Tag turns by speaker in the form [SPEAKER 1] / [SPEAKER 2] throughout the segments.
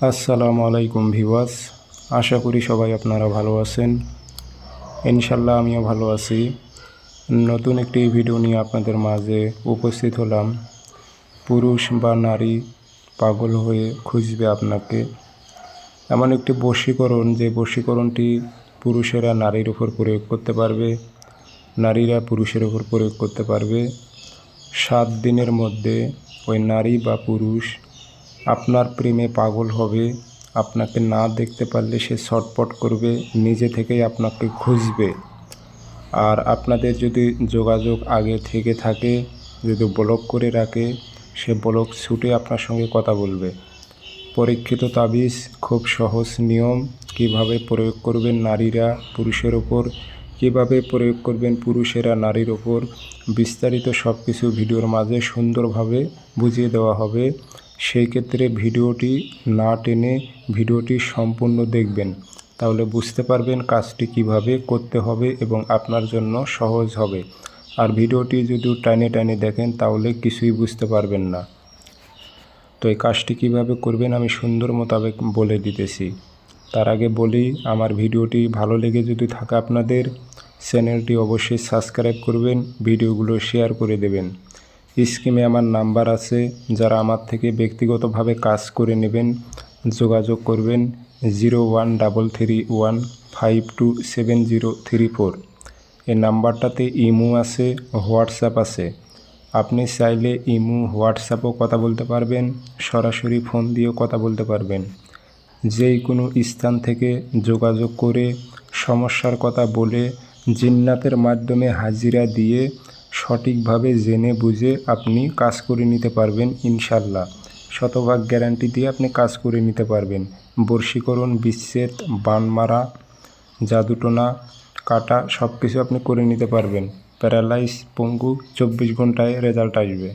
[SPEAKER 1] আসসালামু আলাইকুম ভিউয়ার্স, আশা করি সবাই আপনারা ভালো আছেন। ইনশাল্লাহ আমিও ভালো আছি। নতুন একটি ভিডিও নিয়ে আপনাদের মাঝে উপস্থিত হলাম। পুরুষ বা নারী পাগল হয়ে খুঁজবে আপনাকে, এমন একটি বশীকরণ, যে বশীকরণটি পুরুষেরা নারীর উপর প্রয়োগ করতে পারবে, নারীরা পুরুষের উপর প্রয়োগ করতে পারবে। 7 দিনের মধ্যে ওই নারী বা পুরুষ আপনার প্রেমে পাগল হবে। আপনাকে না দেখতে পারলে সে ছটফট করবে, নিজে থেকেই আপনাকে খুঁজবে। আর আপনাদের যদি যোগাযোগ আগে থেকে থাকে, যদি ব্লক করে রাখে, সে ব্লক ছুটে আপনার সঙ্গে কথা বলবে। পরীক্ষিত তাবিজ, খুব সহজ নিয়ম, কিভাবে প্রয়োগ করবেন নারীরা পুরুষের ওপর, কিভাবে প্রয়োগ করবেন পুরুষেরা নারীর ওপর, বিস্তারিত সব কিছু ভিডিওর মাঝে সুন্দরভাবে বুঝিয়ে দেওয়া হবে। সেই ক্ষেত্রে ভিডিওটি না টেনে ভিডিওটি সম্পূর্ণ দেখবেন, তাহলে বুঝতে পারবেন কাজটি কিভাবে করতে হবে এবং আপনার জন্য সহজ হবে। আর ভিডিওটি যদি টাইনে টাইনে দেখেন তাহলে কিছুই বুঝতে পারবেন না। তো এই কাজটি কীভাবে করবেন আমি সুন্দর মোতাবেক বলে দিতেছি। তার আগে বলি, আমার ভিডিওটি ভালো লেগে যদি থাকে আপনাদের, চ্যানেলটি অবশ্যই সাবস্ক্রাইব করবেন, ভিডিওগুলো শেয়ার করে দেবেন। স্ক্রিনে আমার নাম্বার আছে, যারা আমার থেকে ব্যক্তিগতভাবে কাজ করে নেবেন যোগাযোগ করবেন 013315270034। এই নাম্বারটাতে ইমো আছে, হোয়াটসঅ্যাপ আছে। আপনি চাইলে ইমো হোয়াটসঅ্যাপও কথা বলতে পারবেন, সরাসরি ফোন দিয়েও কথা বলতে পারবেন। যেই কোনো স্থান থেকে যোগাযোগ করে সমস্যার কথা বলে জিন্নাতের মাধ্যমে হাজিরা দিয়ে সঠিকভাবে জেনে বুঝে আপনি কাজ করে নিতে পারবেন ইনশাল্লাহ। শতভাগ গ্যারান্টি দিয়ে আপনি কাজ করে নিতে পারবেন। বশীকরণ, বিচ্ছেদ, বান মারা, জাদুটোনা, কাটা সব কিছু আপনি করে নিতে পারবেন। প্যারালাইজ, পঙ্গু 24 ঘন্টায় রেজাল্ট আসবে।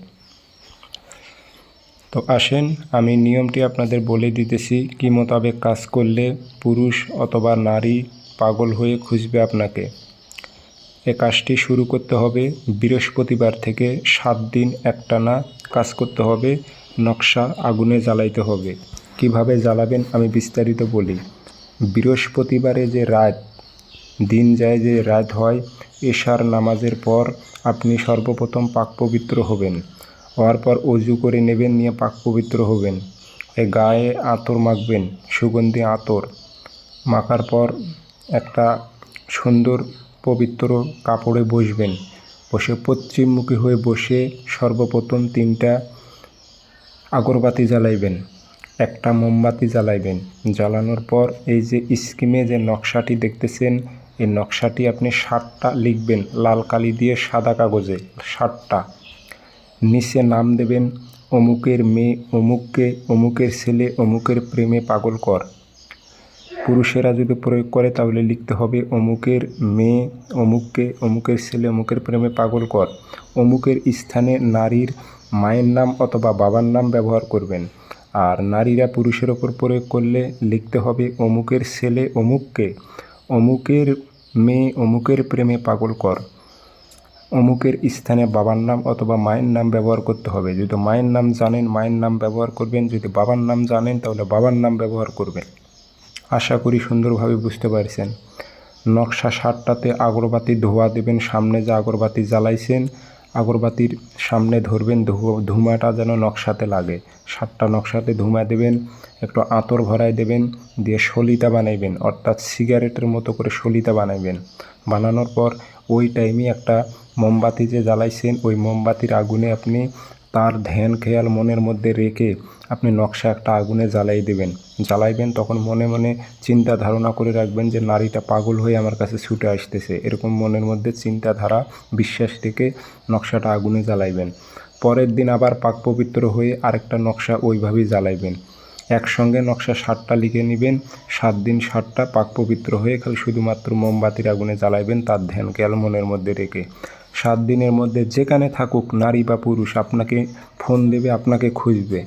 [SPEAKER 1] তো আসেন আমি নিয়মটি আপনাদের বলে দিতেছি, কি মোতাবেক কাজ করলে পুরুষ অথবা নারী পাগল হয়ে খুঁজবে আপনাকে। এ কাজটি শুরু করতে হবে বৃহস্পতিবার থেকে 7 দিন একটানা কাজ করতে হবে। নকশা আগুনে জ্বালাইতে হবে। কিভাবে জ্বালাবেন আমি বিস্তারিত বলি। বৃহস্পতিবারে যে রাত দিন যায়, যে রাত হয়, এশার নামাজের পর আপনি সর্বপ্রথম পাক পবিত্র হবেন। হওয়ার পর অজু করে নেবেন, নিয়ে পাক পবিত্র হবেন। গায়ে আতর মাখবেন, সুগন্ধি আতর মাখার পর একটা সুন্দর পবিত্র কাপড়ে বসবেন। বসে পশ্চিমমুখী হয়ে বসে সর্বপ্রথম 3টা আগরবাতি জ্বালাইবেন, একটা মোমবাতি জ্বালাইবেন। জ্বালানোর পর এই যে স্ক্রিনে যে নকশাটি দেখতেছেন, এই নকশাটি আপনি 7টা লিখবেন লাল কালি দিয়ে সাদা কাগজে, 7টা। নিচে নাম দেবেন, অমুকের মেয়ে অমুককে, অমুকের ছেলে অমুকের প্রেমে পাগল কর। পুরুষেরা যদি প্রয়োগ করে তাহলে লিখতে হবে, অমুকের মেয়ে অমুককে, অমুকের ছেলে অমুকের প্রেমে পাগল কর। অমুকের স্থানে নারীর মায়ের নাম অথবা বাবার নাম ব্যবহার করবেন। আর নারীরা পুরুষের ওপর প্রয়োগ করলে লিখতে হবে, অমুকের ছেলে অমুককে, অমুকের মেয়ে অমুকের প্রেমে পাগল কর। অমুকের স্থানে বাবার নাম অথবা মায়ের নাম ব্যবহার করতে হবে। যদি মায়ের নাম জানেন মায়ের নাম ব্যবহার করবেন, যদি বাবার নাম জানেন তাহলে বাবার নাম ব্যবহার করবেন। আশা করি সুন্দরভাবে বুঝতে পারছেন। নকশা 7টাতে আগরবাতি ধোয়া দেবেন, সামনে যে আগরবাতি জ্বালাইছেন আগরবাতির সামনে ধরবেন, ধুমাটা যেন নকশাতে লাগে। 7টা নকশাতে ধুমা দেবেন, একটু আতর ভরাই দেবেন, দিয়ে সলিতা বানাইবেন, অর্থাৎ সিগারেটের মতো করে সলিতা বানাইবেন। বানানোর পর ওই টাইমে একটা মোমবাতি যে জ্বালাইছেন ওই মোমবাতির আগুনে আপনি তার ধ্যান খেয়াল মনের মধ্যে রেখে আপনি নকশা একটা আগুনে জ্বালাই দেবেন। জ্বালাইবেন, তখন মনে মনে চিন্তা ধারণা করে রাখবেন যে নারীটা পাগল হয়ে আমার কাছে ছুটে আসতেছে, এরকম মনের মধ্যে চিন্তাধারা বিশ্বাস রেখে নকশাটা আগুনে জ্বালাইবেন। পরের দিন আবার পাক পবিত্র হয়ে আরেকটা নকশা ওইভাবেই জ্বালাইবেন। একসঙ্গে নকশা 7টা লিখে নেবেন। 7 দিন 7টা পাক পবিত্র হয়ে খালি শুধুমাত্র মোমবাতির আগুনে জ্বালাইবেন, তার ধ্যান খেয়াল মনের মধ্যে রেখে। 7 দিনের মধ্যে যেখানে থাকুক নারী বা পুরুষ আপনাকে ফোন দেবে, আপনাকে খুঁজবে।